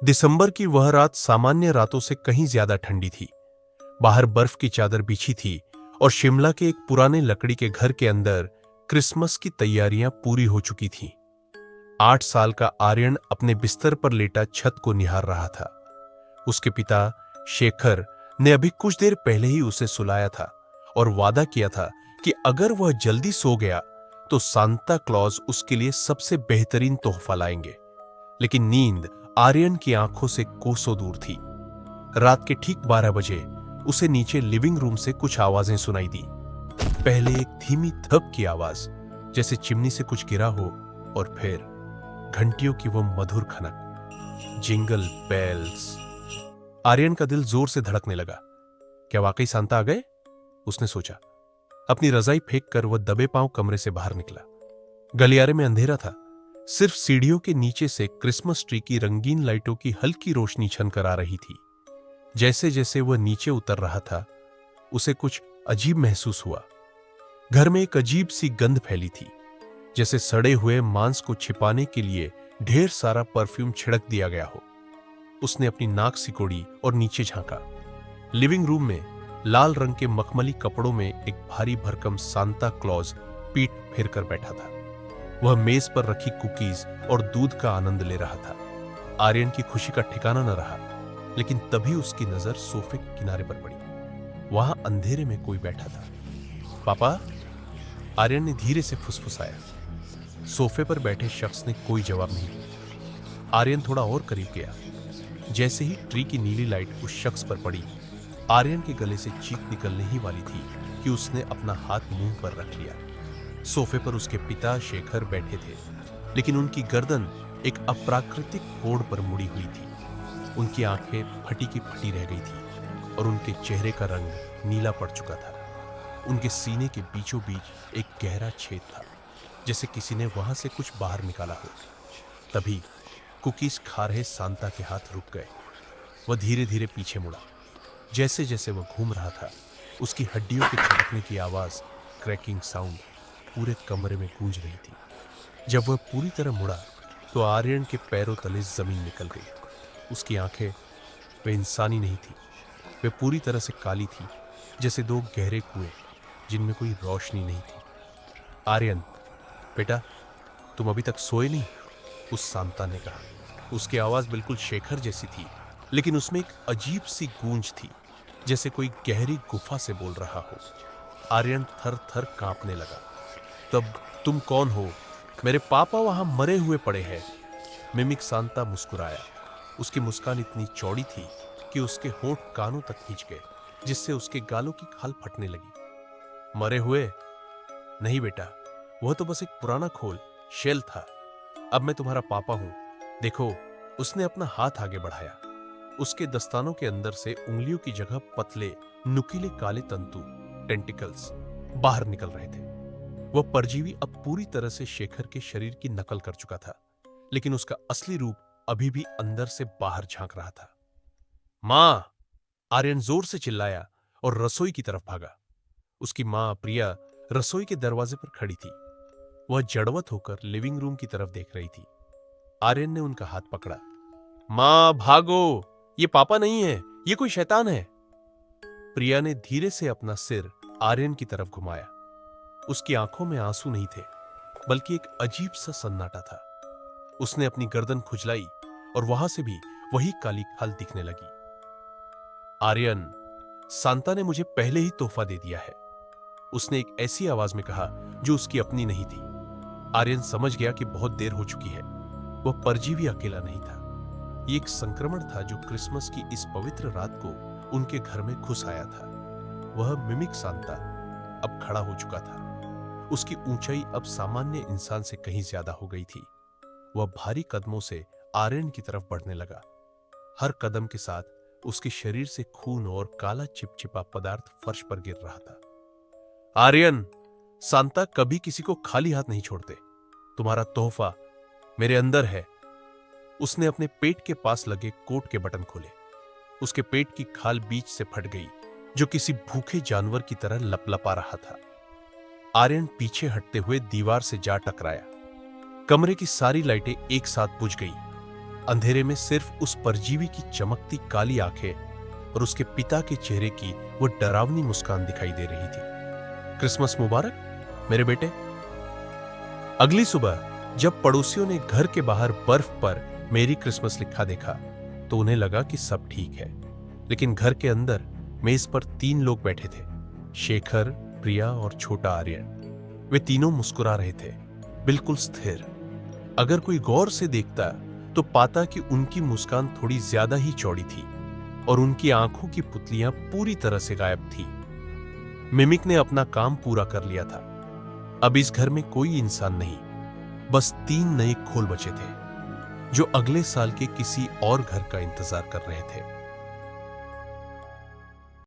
दिसंबर की वह रात सामान्य रातों से कहीं ज्यादा ठंडी थी। बाहर बर्फ की चादर बिछी थी और शिमला के एक पुराने लकड़ी के घर के अंदर क्रिसमस की तैयारियां पूरी हो चुकी थीं। 8 साल का आर्यन अपने बिस्तर पर लेटा छत को निहार रहा था। उसके पिता शेखर ने अभी कुछ देर पहले ही उसे सुलाया था और वादा किया था कि अगर वह जल्दी सो गया तो सांता क्लॉज उसके लिए सबसे बेहतरीन तोहफा लाएंगे। लेकिन नींद आर्यन की आंखों से कोसों दूर थी। रात के ठीक 12 बजे उसे नीचे लिविंग रूम से कुछ आवाजें सुनाई दी। पहले एक धीमी थप की आवाज, जैसे चिमनी से कुछ गिरा हो, और फिर घंटियों की वो मधुर खनक, जिंगल बेल्स। आर्यन का दिल जोर से धड़कने लगा। क्या वाकई सांता आ गए? उसने सोचा। अपनी रजाई फेंक कर वह दबे पांव कमरे से बाहर निकला। गलियारे में अंधेरा था। सिर्फ सीढ़ियों के नीचे से क्रिसमस ट्री की रंगीन लाइटों की हल्की रोशनी छनकर आ रही थी। जैसे जैसे वह नीचे उतर रहा था, उसे कुछ अजीब महसूस हुआ। घर में एक अजीब सी गंध फैली थी, जैसे सड़े हुए मांस को छिपाने के लिए ढेर सारा परफ्यूम छिड़क दिया गया हो। उसने अपनी नाक सिकोड़ी और नीचे झांका। लिविंग रूम में लाल रंग के मखमली कपड़ों में एक भारी भरकम सांता क्लॉज पीठ फेर कर बैठा था। वह मेज पर रखी कुकीज और दूध का आनंद ले रहा था। आर्यन की खुशी का ठिकाना न रहा, लेकिन तभी उसकी नजर सोफे के किनारे पर पड़ी। वहां अंधेरे में कोई बैठा था। पापा? आर्यन ने धीरे से फुसफुसाया। सोफे पर बैठे शख्स ने कोई जवाब नहीं दिया। आर्यन थोड़ा और करीब गया। जैसे ही ट्री की नीली लाइट उस शख्स पर पड़ी, आर्यन के गले से चीख निकलने ही वाली थी कि उसने अपना हाथ मुंह पर रख लिया। सोफे पर उसके पिता शेखर बैठे थे, लेकिन उनकी गर्दन एक अप्राकृतिक कोण पर मुड़ी हुई थी। उनकी आंखें फटी की फटी रह गई थी और उनके चेहरे का रंग नीला पड़ चुका था। उनके सीने के बीचों बीच एक गहरा छेद था, जैसे किसी ने वहां से कुछ बाहर निकाला हो। तभी कुकीज खा रहे सांता के हाथ रुक गए। वह धीरे धीरे पीछे मुड़ा। जैसे जैसे वह घूम रहा था, उसकी हड्डियों के खटकने की आवाज, क्रैकिंग साउंड पूरे कमरे में गूंज रही थी। जब वह पूरी तरह मुड़ा तो आर्यन के पैरों तले जमीन निकल गई। उसकी आंखें, वे इंसानी नहीं थी। वे पूरी तरह से काली थी, जैसे दो गहरे कुएं जिनमें कोई रोशनी नहीं थी। आर्यन, बेटा, तुम अभी तक सोए नहीं? उस सांता ने कहा। उसकी आवाज बिल्कुल शेखर जैसी थी, लेकिन उसमें एक अजीब सी गूंज थी, जैसे कोई गहरी गुफा से बोल रहा हो। आर्यन थर थर कांपने लगा। तब तुम कौन हो? मेरे पापा वहां मरे हुए पड़े हैं। मिमिक सांता मुस्कुराया। उसकी मुस्कान इतनी चौड़ी थी कि उसके होंठ कानों तक खींच गए, जिससे उसके गालों की खाल फटने लगी। मरे हुए? नहीं बेटा, वह तो बस एक पुराना खोल, शेल था। अब मैं तुम्हारा पापा हूं। देखो, उसने अपना हाथ आगे बढ़ाया। उसके दस्तानों के अंदर से उंगलियों की जगह पतले, नुकीले काले तंतु, टेंटिकल्स, बाहर निकल रहे थे। वह परजीवी अब पूरी तरह से शेखर के शरीर की नकल कर चुका था, लेकिन उसका असली रूप अभी भी अंदर से बाहर झांक रहा था। मां! आर्यन जोर से चिल्लाया और रसोई की तरफ भागा। उसकी मां प्रिया रसोई के दरवाजे पर खड़ी थी। वह जड़वत होकर लिविंग रूम की तरफ देख रही थी। आर्यन ने उनका हाथ पकड़ा। मां, भागो! ये पापा नहीं है, ये कोई शैतान है। प्रिया ने धीरे से अपना सिर आर्यन की तरफ घुमाया। उसकी आंखों में आंसू नहीं थे, बल्कि एक अजीब सा सन्नाटा था। उसने अपनी गर्दन खुजलाई और वहां से भी वही काली खाल दिखने लगी। आर्यन, सांता ने मुझे पहले ही तोहफा दे दिया है, उसने एक ऐसी आवाज में कहा जो उसकी अपनी नहीं थी। आर्यन समझ गया कि बहुत देर हो चुकी है। वह परजीवी अकेला नहीं था। ये एक संक्रमण था जो क्रिसमस की इस पवित्र रात को उनके घर में घुस आया था। वह मिमिक सांता अब खड़ा हो चुका था। उसकी ऊंचाई अब सामान्य इंसान से कहीं ज्यादा हो गई थी। वह भारी कदमों से आर्यन की तरफ बढ़ने लगा। हर कदम के साथ उसके शरीर से खून और काला चिपचिपा पदार्थ फर्श पर गिर रहा था। आर्यन, सांता कभी किसी को खाली हाथ नहीं छोड़ते। तुम्हारा तोहफा मेरे अंदर है। उसने अपने पेट के पास लगे कोट के बटन खोले। उसके पेट की खाल बीच से फट गई, जो किसी भूखे जानवर की तरह लपलपा रहा था। आर्यन पीछे हटते हुए दीवार से जा टकराया। कमरे की सारी लाइटें एक साथ बुझ गई। अंधेरे में सिर्फ उस परजीवी की चमकती काली आंखें और उसके पिता के चेहरे की वो डरावनी मुस्कान दिखाई दे रही थी। क्रिसमस मुबारक मेरे बेटे। अगली सुबह जब पड़ोसियों ने घर के बाहर बर्फ पर मेरी क्रिसमस लिखा देखा तो उन्हें लगा कि सब ठीक है, लेकिन घर के अंदर मेज पर 3 लोग बैठे थे, शेखर, प्रिया और छोटा आर्यन। वे तीनों मुस्कुरा रहे थे, बिल्कुल स्थिर। अगर कोई गौर से देखता तो पाता कि उनकी मुस्कान थोड़ी ज्यादा ही चौड़ी थी और उनकी आंखों की पुतलियां पूरी तरह से गायब थी। मिमिक ने अपना काम पूरा कर लिया था। अब इस घर में कोई इंसान नहीं, बस 3 नए खोल बचे थे जो अगले साल के किसी और घर का इंतजार कर रहे थे।